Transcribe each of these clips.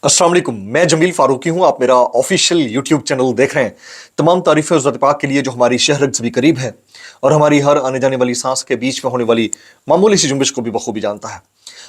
अस्सलाम वालेकुम, मैं जमील फारूकी हूँ। आप मेरा ऑफिशियल यूट्यूब चैनल देख रहे हैं। तमाम तारीफ़ें उस ज़ात पाक के लिए जो हमारी शहरत से भी करीब है और हमारी हर आने जाने वाली सांस के बीच में होने वाली मामूली सी जुम्बिश को भी बखूबी जानता है।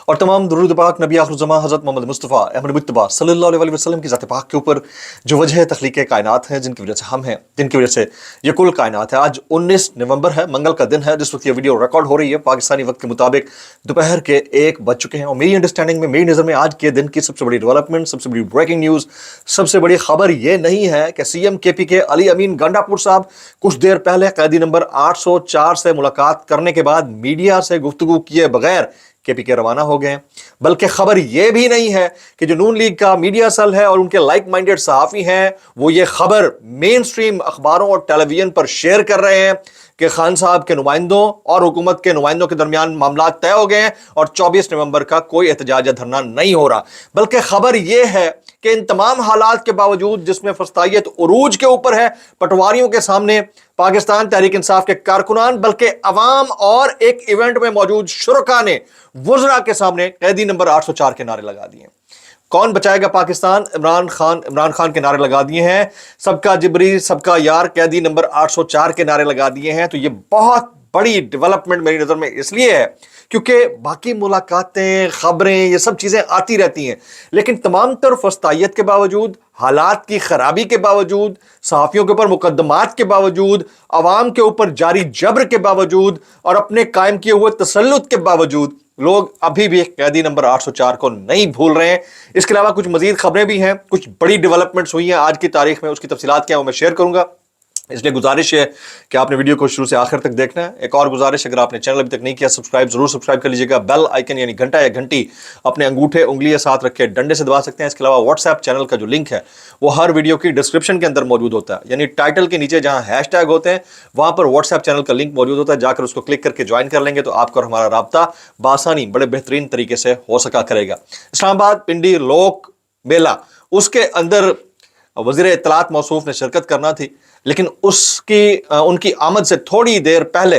और तमाम दुरूद पाक नबी आखिरुज़्ज़मा हज़रत मोहम्मद मुस्तफ़ा अहमद मुज्तबा सल्लल्लाहु अलैहि वसल्लम की ज़ात पाक के ऊपर जो वजह तख्लीक़ कायनात है, जिनकी वजह से हम हैं, जिनकी वजह से ये कुल कायनात है। आज 19 नवंबर है, मंगल का दिन है, जिस वक्त ये वीडियो रिकॉर्ड हो रही है पाकिस्तानी वक्त के मुताबिक दोपहर के 1 बज चुके हैं। और मेरी अंडरस्टैंडिंग में, मेरी नज़र में आज के दिन की सबसे बड़ी डेवलपमेंट, सबसे बड़ी ब्रेकिंग न्यूज़, सबसे बड़ी खबर ये नहीं है कि सीएम केपी के अली अमीन गंडापुर साहब कुछ देर पहले कैदी नंबर 804 से मुलाकात करने के बाद मीडिया से गुफ्तगू किए बगैर केपी के रवाना हो गए, बल्कि खबर यह भी नहीं है कि जो नून लीग का मीडिया सेल है और उनके लाइक माइंडेड सहाफ़ी हैं वो ये खबर मेन स्ट्रीम अखबारों और टेलीविजन पर शेयर कर रहे हैं कि खान साहब के नुमाइंदों और हुकूमत के नुमाइंदों के दरमियान मामला तय हो गए हैं और 24 नवंबर का कोई एहतजाज या धरना नहीं हो रहा। बल्कि खबर यह है कि इन तमाम हालात के बावजूद, जिसमें फस्तायत उरूज के ऊपर है, पटवारियों के सामने पाकिस्तान तहरीक इंसाफ के कारकुनान बल्कि अवाम और एक इवेंट में मौजूद शुरका ने वुज़रा के सामने कैदी नंबर 804 के नारे लगा दिए। कौन बचाएगा पाकिस्तान, इमरान खान के नारे लगा दिए हैं। सबका जिबरी सबका यार कैदी नंबर 804 के नारे लगा दिए हैं। तो ये बहुत बड़ी डेवलपमेंट मेरी नज़र में इसलिए है क्योंकि बाकी मुलाकातें, खबरें, ये सब चीज़ें आती रहती हैं, लेकिन तमाम तर फस्तायत के बावजूद, हालात की खराबी के बावजूद, सहाफ़ियों के ऊपर मुकदमात के बावजूद, अवाम के ऊपर जारी जबर के बावजूद और अपने कायम किए हुए तसल्लुत के बावजूद लोग अभी भी कैदी नंबर 804 को नहीं भूल रहे हैं। इसके अलावा कुछ मजीद खबरें भी हैं, कुछ बड़ी डेवलपमेंट्स हुई हैं आज की तारीख में, उसकी तफसीलात क्या है वो मैं शेयर करूंगा। इसलिए गुजारिश है कि आपने वीडियो को शुरू से आखिर तक देखना है। एक और गुजारिश, अगर आपने चैनल अभी तक नहीं किया सब्सक्राइब जरूर सब्सक्राइब कर लीजिएगा। बेल आइकन यानी घंटा या घंटी अपने अंगूठे उंगली साथ रख के डंडे से दबा सकते हैं। इसके अलावा व्हाट्सएप चैनल का जो लिंक है वो हर वीडियो की डिस्क्रिप्शन के अंदर मौजूद होता है, यानी टाइटल के नीचे जहां हैशटैग होते हैं वहां पर व्हाट्सएप चैनल का लिंक मौजूद होता है। जाकर उसको क्लिक करके ज्वाइन कर लेंगे तो आपका और हमारा राब्ता बासानी बड़े बेहतरीन तरीके से हो सका करेगा। इस्लामाबाद पिंडी लोक मेला, उसके अंदर वज़ीर इत्तलात मौसूफ ने शिरकत करना थी, लेकिन उनकी आमद से थोड़ी देर पहले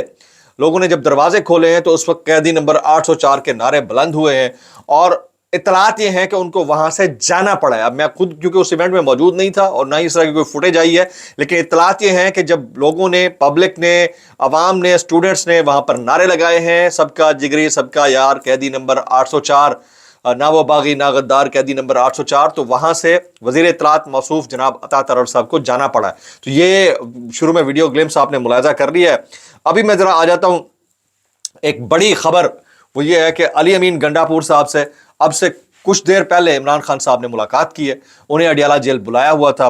लोगों ने जब दरवाजे खोले हैं तो उस वक्त कैदी नंबर 804 के नारे बुलंद हुए हैं और इत्तलात ये है कि उनको वहां से जाना पड़ा है। अब मैं खुद क्योंकि उस इवेंट में मौजूद नहीं था और ना ही इस तरह की कोई फुटेज आई है, लेकिन इत्तलात ये है कि जब लोगों ने, पब्लिक ने, अवाम ने, स्टूडेंट्स ने वहां पर नारे लगाए हैं, सबका जिगरी सबका यार कैदी नंबर 804, ना वो बागी ना गद्दार कैदी नंबर 804, तो वहां से वजीर इत्तलात मौसूफ जनाब अता तरर साहब को जाना पड़ा है। तो ये शुरू में वीडियो ग्लिम्स आपने मुलाजा कर लिया है। अभी मैं जरा आ जाता हूं, एक बड़ी खबर वो ये है कि अली अमीन गंडापुर साहब से अब से कुछ देर पहले इमरान खान साहब ने मुलाकात की है। उन्हें अडियाला जेल बुलाया हुआ था,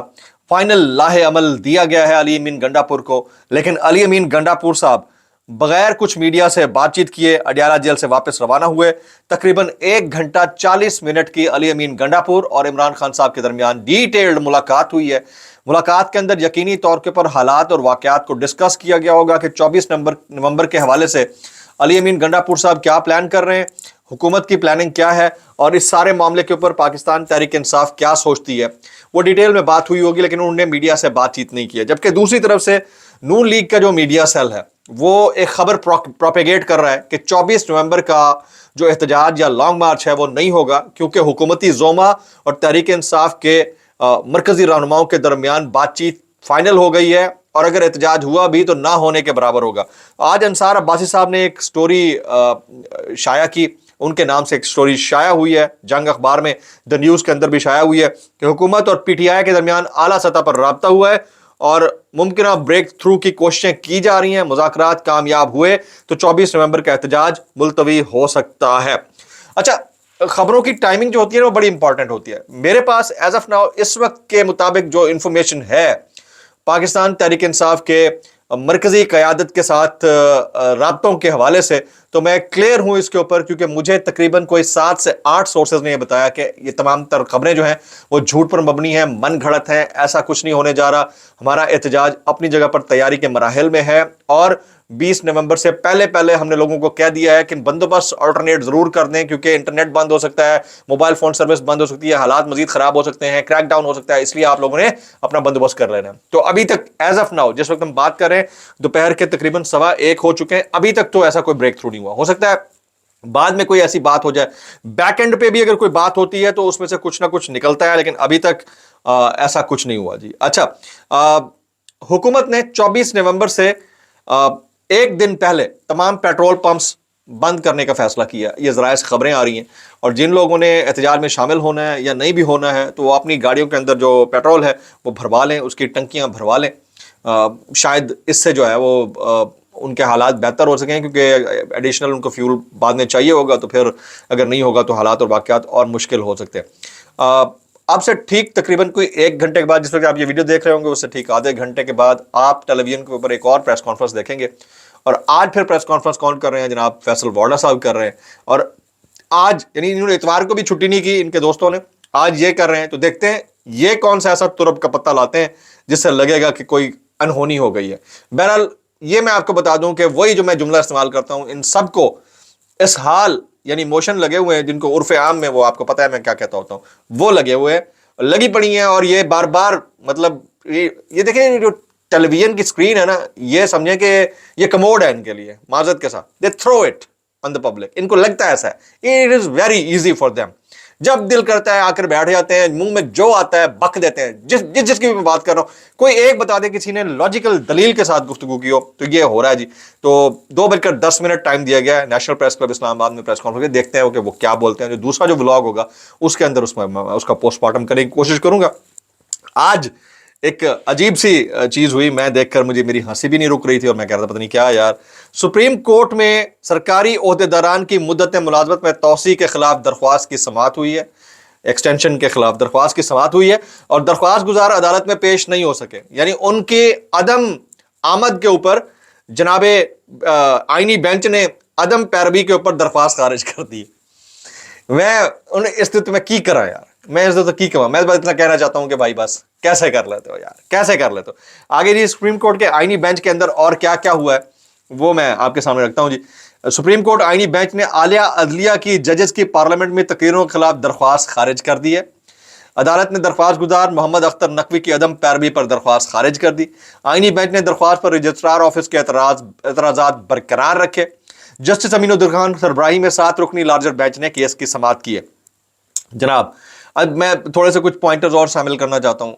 फाइनल लाहे अमल दिया गया है अली अमीन गंडापुर को, लेकिन अली अमीन गंडापुर साहब बगैर कुछ मीडिया से बातचीत किए अडियाला जेल से वापस रवाना हुए। तकरीबन 1 घंटा 40 मिनट की अली अमीन गंडापुर और इमरान खान साहब के दरमियान डिटेल्ड मुलाकात हुई है। मुलाकात के अंदर यकीनी तौर के ऊपर हालात और वाकयात को डिस्कस किया गया होगा कि 24 नवंबर के हवाले से अली अमीन गंडापुर साहब क्या प्लान कर रहे हैं, हुकूमत की प्लानिंग क्या है और इस सारे मामले के ऊपर पाकिस्तान तहरीक इंसाफ क्या सोचती है, वो डिटेल में बात हुई होगी, लेकिन उन्होंने मीडिया से बातचीत नहीं की है। जबकि दूसरी तरफ से नून लीग का जो मीडिया सेल है वो एक खबर प्रोपेगेट कर रहा है कि 24 नवंबर का जो एहतजाज या लॉन्ग मार्च है वो नहीं होगा क्योंकि हुकूमती ज़ोमा और तहरीक इंसाफ के मरकजी रहनुमाओं के दरमियान बातचीत फाइनल हो गई है और अगर एहतजाज हुआ भी तो ना होने के बराबर होगा। आज अंसार अब्बासी साहब ने एक स्टोरी शाया की, उनके नाम से एक स्टोरी शाया हुई है, जंग अखबार में, द न्यूज़ के अंदर भी शाया हुई है कि हुकूमत और पीटीआई के दरमियान आला सतह पर राब्ता हुआ है और मुमकिन ब्रेक थ्रू की कोशिशें की जा रही हैं। मुज़ाकरात कामयाब हुए तो 24 नवंबर का एहतजाज मुलतवी हो सकता है। अच्छा, खबरों की टाइमिंग जो होती है वो बड़ी इंपॉर्टेंट होती है। मेरे पास एज ऑफ नाउ इस वक्त के मुताबिक जो इंफॉर्मेशन है पाकिस्तान तहरीक इंसाफ के मरकजी क़यादत के साथ राब्तों के हवाले से, तो मैं क्लियर हूं इसके ऊपर क्योंकि मुझे तकरीबन कोई 7 से 8 सोर्सेज ने यह बताया कि ये तमाम तर खबरें जो हैं वो झूठ पर मबनी हैं, मन घड़त हैं, ऐसा कुछ नहीं होने जा रहा। हमारा एहतजाज अपनी जगह पर तैयारी के मराहिल में है और 20 नवंबर से पहले पहले हमने लोगों को कह दिया है कि बंदोबस्त अल्टरनेट जरूर कर दें क्योंकि इंटरनेट बंद हो सकता है, मोबाइल फोन सर्विस बंद हो सकती है, हालात मजीद खराब हो सकते हैं, क्रैक डाउन हो सकता है, इसलिए आप लोगों ने अपना बंदोबस्त कर लेना है। तो अभी तक एज ऑफ नाउ जिस वक्त हम बात कर रहे हैं दोपहर के तकरीबन 1:15 हो चुके हैं, अभी तक तो ऐसा कोई ब्रेक थ्रू नहीं हुआ। हो सकता है بعد میں کوئی ایسی بات ہو جائے, بیک اینڈ پہ بھی اگر کوئی بات ہوتی ہے تو اس میں سے کچھ نہ کچھ نکلتا ہے, لیکن ابھی تک ایسا کچھ نہیں ہوا جی. اچھا, حکومت نے 24 نومبر سے ایک دن پہلے تمام پیٹرول پمپس بند کرنے کا فیصلہ کیا. یہ ذرائع سے خبریں آ رہی ہیں, اور جن لوگوں نے احتجاج میں شامل ہونا ہے یا نہیں بھی ہونا ہے تو وہ اپنی گاڑیوں کے اندر جو پیٹرول ہے وہ بھروا لیں, اس کی ٹنکیاں بھروا لیں. شاید اس سے جو ہے وہ ان کے حالات بہتر ہو سکیں, کیونکہ ایڈیشنل ان کو فیول بعد میں چاہیے ہوگا, تو پھر اگر نہیں ہوگا تو حالات اور واقعات اور مشکل ہو سکتے ہیں. اب سے ٹھیک تقریباً کوئی 1 گھنٹے کے بعد, جس وقت آپ یہ ویڈیو دیکھ رہے ہوں گے اس سے ٹھیک آدھے گھنٹے کے بعد آپ ٹیلی ویژن کے اوپر ایک اور پریس کانفرنس دیکھیں گے. اور آج پھر پریس کانفرنس کون کر رہے ہیں؟ جناب فیصل وارڈا صاحب کر رہے ہیں. اور آج یعنی انہوں نے اتوار کو بھی چھٹی نہیں کی ان کے دوستوں نے, آج یہ کر رہے ہیں. تو دیکھتے ہیں یہ کون سا ایسا ترب کا پتہ لاتے ہیں جس سے لگے گا کہ کوئی انہونی ہو گئی ہے. بہرحال یہ میں آپ کو بتا دوں کہ وہی جو میں جملہ استعمال کرتا ہوں, ان سب کو اس حال یعنی موشن لگے ہوئے ہیں, جن کو عرف عام میں وہ آپ کو پتہ ہے میں کیا کہتا ہوتا ہوں, وہ لگے ہوئے ہیں, لگی پڑی ہیں. اور یہ بار بار مطلب یہ دیکھیں جو ٹیلی ویژن کی سکرین ہے نا, یہ سمجھیں کہ یہ کموڈ ہے ان کے لیے, معذرت کے ساتھ they throw it on the public. ان کو لگتا ہے ایسا ہے, it is very easy for them. جب دل کرتا ہے آ کر بیٹھ جاتے ہیں, منہ میں جو آتا ہے بک دیتے ہیں. جس کی بھی میں بات کر رہا ہوں, کوئی ایک بتا دے کسی نے لاجیکل دلیل کے ساتھ گفتگو کی ہو تو یہ ہو رہا ہے جی. تو 2:10 ٹائم دیا گیا ہے نیشنل پریس کلب اسلام آباد میں پریس کانفرنس. دیکھتے ہیں کہ وہ کیا بولتے ہیں. جو دوسرا جو ولاگ ہوگا اس کے اندر اس کا پوسٹ مارٹم کرنے کی کوشش کروں گا. آج ایک عجیب سی چیز ہوئی, میں دیکھ کر میری ہنسی بھی نہیں رک رہی تھی, اور میں کہہ رہا تھا پتہ نہیں کیا یار. سپریم کورٹ میں سرکاری عہدیداران کی مدت ملازمت میں توسیع کے خلاف درخواست کی سماعت ہوئی ہے. ایکسٹینشن کے خلاف درخواست کی سماعت ہوئی ہے, اور درخواست گزار عدالت میں پیش نہیں ہو سکے. یعنی ان کے عدم آمد کے اوپر جناب آئینی بینچ نے عدم پیروی کے اوپر درخواست خارج کر دی. میں اس تو میں کی کرا یار, میں اس تو کی کرا. میں بس اتنا کہنا چاہتا ہوں کہ بھائی بس کیسے کر لیتے ہو یار, کیسے کر لیتے ہو. آگے جی سپریم کورٹ کے آئینی بینچ کے اندر اور کیا کیا ہوا ہے وہ میں آپ کے سامنے رکھتا ہوں جی. سپریم کورٹ آئینی بینچ نے اعلیٰ عدلیہ کی ججز کی پارلیمنٹ میں تقریروں کے خلاف درخواست خارج کر دی ہے. عدالت نے درخواست گزار محمد اختر نقوی کی عدم پیروی پر درخواست خارج کر دی. آئینی بینچ نے درخواست پر رجسٹرار آفس کے اعتراضات برقرار رکھے. جسٹس امین الدین سربراہی میں 7 رکنی لارجر بینچ نے کیس کی سماعت کی ہے. جناب اب میں تھوڑے سے کچھ پوائنٹرز اور شامل کرنا چاہتا ہوں.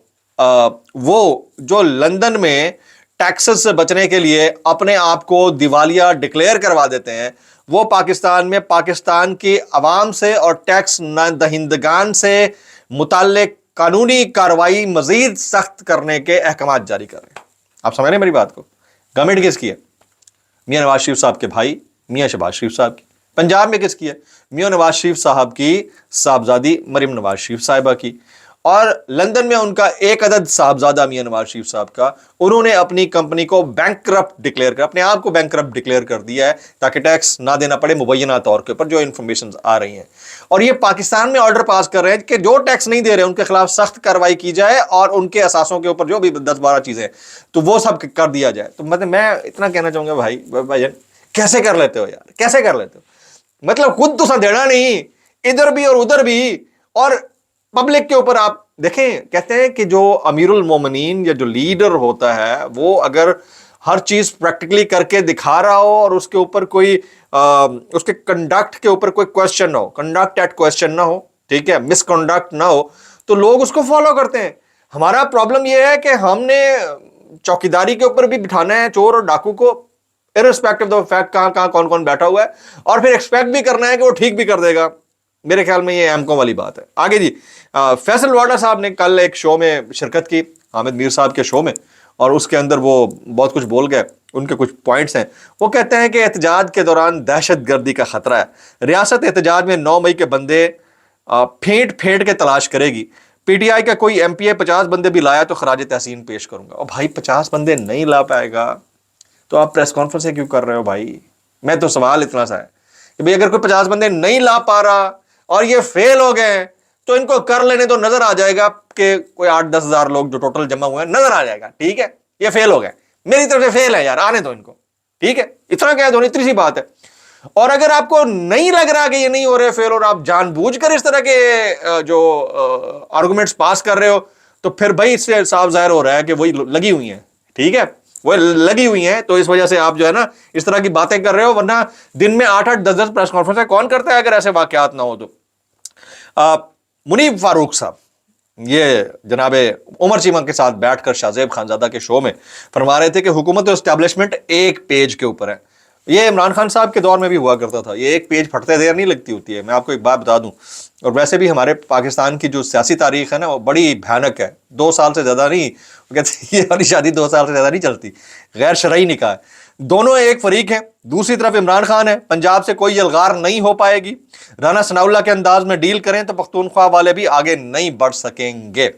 وہ جو لندن میں ٹیکسز سے بچنے کے لیے اپنے آپ کو دیوالیہ ڈکلیئر کروا دیتے ہیں, وہ پاکستان میں پاکستان کی عوام سے اور ٹیکس دہندگان سے متعلق قانونی کارروائی مزید سخت کرنے کے احکامات جاری کر رہے ہیں. آپ سمجھ رہے ہیں میری بات کو؟ گورنمنٹ کس کی ہے؟ میاں نواز شریف صاحب کے بھائی میاں شہباز شریف صاحب کی. پنجاب میں کس کی ہے؟ میاں نواز شریف صاحب کی صاحبزادی مریم نواز شریف صاحبہ کی. اور لندن میں ان کا ایک عدد صاحبزادہ میاں نواز شریف صاحب کا, انہوں نے اپنی کمپنی کو بینکرپٹ ڈکلیئر کر, اپنے آپ کو بینکرپٹ ڈکلیئر کر دیا ہے تاکہ ٹیکس نہ دینا پڑے مبینہ طور کے اوپر, جو انفارمیشن آ رہی ہیں. اور یہ پاکستان میں آرڈر پاس کر رہے ہیں کہ جو ٹیکس نہیں دے رہے ان کے خلاف سخت کارروائی کی جائے, اور ان کے اثاثوں کے اوپر جو بھی 10-12 چیزیں تو وہ سب کر دیا جائے. تو مطلب میں اتنا کہنا چاہوں گا بھائی جان, کیسے کر لیتے ہو یار, کیسے کر لیتے ہو؟ مطلب خود تو دینا نہیں, ادھر بھی اور ادھر بھی, اور پبلک کے اوپر. آپ دیکھیں کہتے ہیں کہ جو امیر المومنین یا جو لیڈر ہوتا ہے وہ اگر ہر چیز پریکٹیکلی کر کے دکھا رہا ہو اور اس کے اوپر کوئی اس کے کنڈکٹ کے اوپر کوئی کوشچن نہ ہو, کنڈکٹ ایٹ کوشچن نہ ہو, ٹھیک ہے, مس کنڈکٹ نہ ہو, تو لوگ اس کو فالو کرتے ہیں. ہمارا پرابلم یہ ہے کہ ہم نے چوکیداری کے اوپر بھی بٹھانا ہے چور اور ڈاکو کو, irrespective of the fact کہاں کون بیٹھا ہوا ہے, اور پھر ایکسپیکٹ بھی کرنا ہے کہ وہ ٹھیک بھی کر دے گا. میرے خیال میں یہ ایم کو والی بات ہے. آگے جی, فیصل وارڈا صاحب نے کل ایک شو میں شرکت کی, حامد میر صاحب کے شو میں, اور اس کے اندر وہ بہت کچھ بول گئے. ان کے کچھ پوائنٹس ہیں. وہ کہتے ہیں کہ احتجاج کے دوران دہشت گردی کا خطرہ ہے. ریاست احتجاج میں 9 مئی کے بندے پھینٹ کے تلاش کرے گی. پی ٹی آئی کا کوئی ایم پی اے 50 بندے بھی لایا تو خراج تحسین پیش کروں گا. اور بھائی 50 بندے نہیں لا پائے گا تو آپ پریس کانفرنس کیوں کر رہے ہو بھائی؟ میں تو سوال اتنا سا ہے کہ بھئی اگر کوئی 50 بندے نہیں لا پا رہا اور یہ فیل ہو گئے تو ان کو کر لینے تو نظر آ جائے گا کہ کوئی 8-10 ہزار لوگ جو ٹوٹل جمع ہوئے ہیں نظر آ جائے گا. ٹھیک ہے, یہ فیل ہو گئے, میری طرف سے فیل ہے یار, آنے دو ان کو. ٹھیک ہے, اتنا کہہ دو, اتنی سی بات ہے. اور اگر آپ کو نہیں لگ رہا کہ یہ نہیں ہو رہے فیل, اور آپ جان بوجھ کر اس طرح کے جو آرگومنٹس پاس کر رہے ہو, تو پھر بھائی اس سے صاف ظاہر ہو رہا ہے کہ وہی لگی ہوئی ہیں. ٹھیک ہے, वो लगी हुई हैं, तो इस वजह से आप जो है ना इस तरह की बातें कर रहे हो, वरना दिन में 8-8 10-10 प्रेस कॉन्फ्रेंस कौन करता है अगर ऐसे वाकयात ना हो तो। मुनीब फारूक साहब ये जनाब उमर चीमा के साथ बैठकर शाहजेब खानजादा के शो में फरमा रहे थे कि हुकूमत और एस्टैब्लिशमेंट एक पेज के ऊपर है। ये इमरान खान साहब के दौर में भी हुआ करता था, ये एक पेज फटते देर नहीं लगती होती है। मैं आपको एक बात बता दूं, और वैसे भी हमारे पाकिस्तान की जो सियासी तारीख है ना वो बड़ी भयानक है। 2 साल से ज़्यादा नहीं, कहते ये वाली शादी 2 साल से ज़्यादा नहीं चलती, गैर शरई निकाह है। दोनों एक फरीक हैं, दूसरी तरफ इमरान खान है। पंजाब से कोई यलगार नहीं हो पाएगी। राना सनाउल्लाह के अंदाज में डील करें तो पख्तूनख्वा वाले भी आगे नहीं बढ़ सकेंगे।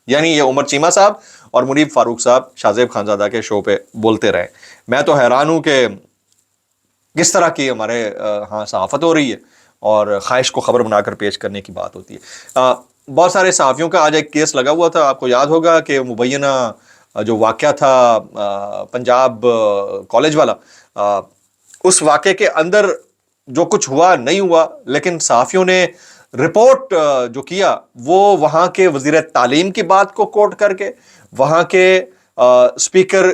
यानी ये उमर चीमा साहब और मुनीब फारूक साहब शाहजेब खानजादा के शो पे बोलते रहे। मैं तो हैरान हूं कि किस तरह की हमारे हाँ सहाफत हो रही है और ख्वाहिश को खबर बनाकर पेश करने की बात होती है। बहुत सारे सहाफ़ियों का आज एक केस लगा हुआ था, आपको याद होगा कि मुबैना जो वाक़या था पंजाब कॉलेज वाला, उस वाक़े के अंदर जो कुछ हुआ नहीं हुआ, लेकिन सहाफ़ियों ने रिपोर्ट जो किया वो वहाँ के वज़ीर तालीम की बात को कोट करके, वहाँ के स्पीकर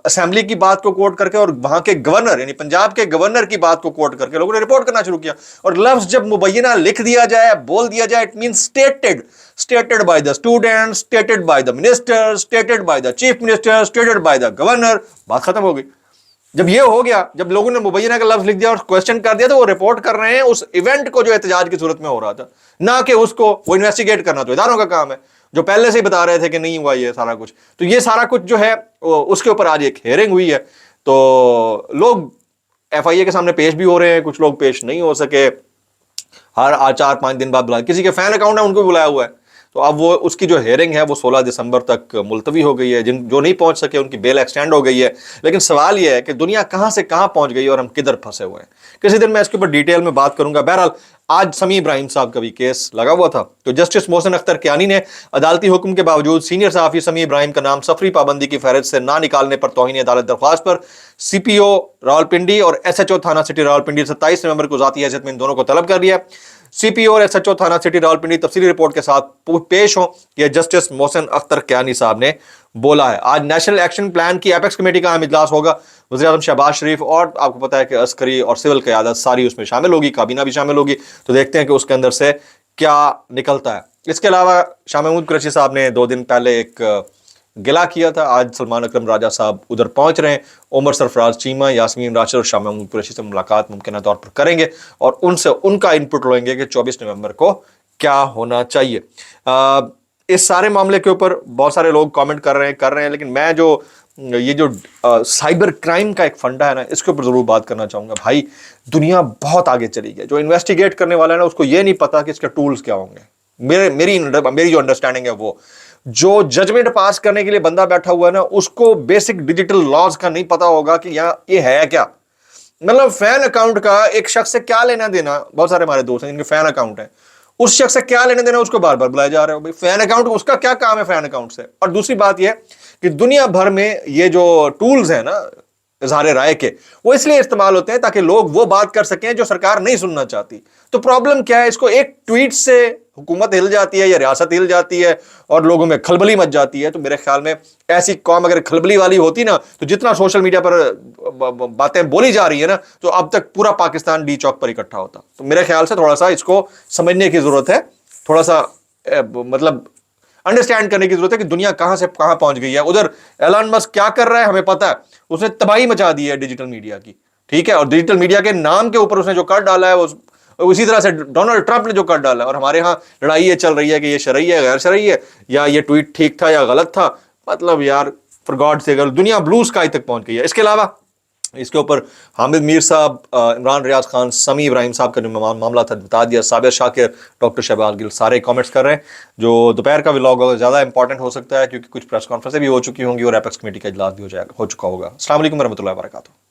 असेंबली की बात को कोट करके और वहां के गवर्नर यानी पंजाब के गवर्नर की बात को कोट करके लोगों ने रिपोर्ट करना शुरू किया। और लफ्ज जब मुबैना लिख दिया जाए, बोल दिया जाए, it means stated by the student, stated by the minister, stated by the chief minister, stated by the governor, बात खत्म हो गई। जब ये हो गया, जब लोगों ने मुबैना का लफ्ज लिख दिया और क्वेश्चन कर दिया, तो वो रिपोर्ट कर रहे हैं उस इवेंट को जो एहतजाज की सूरत में हो रहा था, ना कि उसको वो इन्वेस्टिगेट करना तो इदारों का काम है जो पहले से ही बता रहे थे कि नहीं हुआ ये सारा कुछ। तो ये सारा कुछ जो है उसके ऊपर आज एक हेयरिंग हुई है, तो लोग FIA के सामने पेश भी हो रहे हैं, कुछ लोग पेश नहीं हो सके। हर 4-5 दिन बाद बुलाया, किसी के फैन अकाउंट है उनको भी बुलाया हुआ है। तो अब वो उसकी जो हेयरिंग है वो 16 दिसंबर तक मुलतवी हो गई है। जो नहीं पहुंच सके उनकी बेल एक्सटेंड हो गई है। लेकिन सवाल ये है कि दुनिया कहां से कहां पहुंच गई है और हम किधर फंसे हुए हैं। किसी दिन मैं इसके ऊपर डिटेल में बात करूंगा। बहरहाल आज समी इब्राहिम साहब का भी केस लगा हुआ था, तो जस्टिस मोहसिन अख्तर कियानी ने अदालती हुक्म के बावजूद सीनियर सहाफ़ी समी इब्राहिम का नाम सफरी पाबंदी की फहरिस्त से ना निकालने पर तौहीन अदालत दरख्वास्त पर CPO रावलपिंडी और SHO थाना सिटी रावलपिंडी 27 नवंबर को ज़ाती हैसियत में इन दोनों को तलब कर लिया। CPO और SHO थाना सिटी रावलपिंडी तफसीली रिपोर्ट के साथ पेश हो, यह जस्टिस मोहसिन अख्तर कियानी साहब ने बोला है। आज नेशनल एक्शन प्लान की एपेक्स कमेटी का अहम इजलास होगा। वज़ीर आज़म शहबाज शरीफ और आपको पता है कि अस्करी और सिविल क़यादत सारी उसमें शामिल होगी, काबीना भी शामिल होगी। तो देखते हैं कि उसके अंदर से क्या निकलता है। इसके अलावा शाह महमूद कुरैशी साहब ने 2 दिन पहले एक गिला किया था। आज सलमान अकरम राजा साहब उधर पहुंच रहे हैं। उमर सरफराज चीमा, यास्मीन राशिद और शाह महमूद कुरैशी से मुलाकात मुमकिन तौर पर करेंगे और उनसे उनका इनपुट लेंगे कि 24 नवंबर को क्या होना चाहिए। इस सारे मामले के ऊपर बहुत सारे लोग कमेंट कर रहे हैं, लेकिन मैं जो ये जो साइबर क्राइम का एक फंडा है ना, इसके ऊपर जरूर बात करना चाहूंगा। भाई दुनिया बहुत आगे चली गई। जो इन्वेस्टिगेट करने वाला है ना, उसको ये नहीं पता कि इसके टूल्स क्या होंगे। मेरी जो अंडरस्टैंडिंग है, वो जो जजमेंट पास करने के लिए बंदा बैठा हुआ है ना, उसको बेसिक डिजिटल लॉज का नहीं पता होगा कि यहाँ ये है क्या। मतलब फैन अकाउंट का एक शख्स से क्या लेना देना। बहुत सारे हमारे दोस्त हैं जिनके फैन अकाउंट है, उस शख्स से क्या लेने देना, उसको बार बार बुलाया जा रहा है। भाई फैन अकाउंट, उसका क्या काम है फैन अकाउंट से। और दूसरी बात यह कि दुनिया भर में ये जो टूल्स हैं ना इजहार राय के, वो इसलिए इस्तेमाल होते हैं ताकि लोग वो बात कर सकें जो सरकार नहीं सुनना चाहती। तो प्रॉब्लम क्या है, इसको एक ट्वीट से हुकूमत हिल जाती है या रियासत हिल जाती है और लोगों में खलबली मच जाती है। तो मेरे ख्याल में ऐसी कौम अगर खलबली वाली होती ना, तो जितना सोशल मीडिया पर बातें बोली जा रही है ना, तो अब तक पूरा पाकिस्तान डी चौक पर इकट्ठा होता। तो मेरे ख्याल से थोड़ा सा इसको समझने की जरूरत है, थोड़ा सा मतलब अंडरस्टैंड करने की जरूरत है कि दुनिया कहां से कहां पहुंच गई है। उधर एलन मस्क क्या कर रहा है हमें पता है, उसने तबाही मचा दी है डिजिटल मीडिया की, ठीक है। और डिजिटल मीडिया के नाम के ऊपर उसने जो कर डाला है, उसी तरह से डोनाल्ड ट्रंप ने जो कर डाला है। और हमारे यहाँ लड़ाई ये चल रही है कि ये शरई है गैर शरई है, या ये ट्वीट ठीक था या गलत था। मतलब यार फॉर गॉड से, अगर दुनिया ब्लू स्काई तक पहुंच गई है। इसके अलावा इसके ऊपर हामिद मीर साहब, इमरान रियाज खान, समी इब्राहिम साहब का जो मामला था बता दिया, साबिर शाकिर, डॉक्टर शहबाज गिल, सारे कमेंट्स कर रहे हैं। जो दोपहर का व्लॉग होगा ज़्यादा इंपॉर्टेंट हो सकता है क्योंकि कुछ प्रेस कॉन्फ्रेंसें भी हो चुकी होंगी और एपेक्स कमेटी का इजलास भी हो चुका होगा। अस्सलाम वालेकुम रहमतुल्लाहि व बरकातुहू।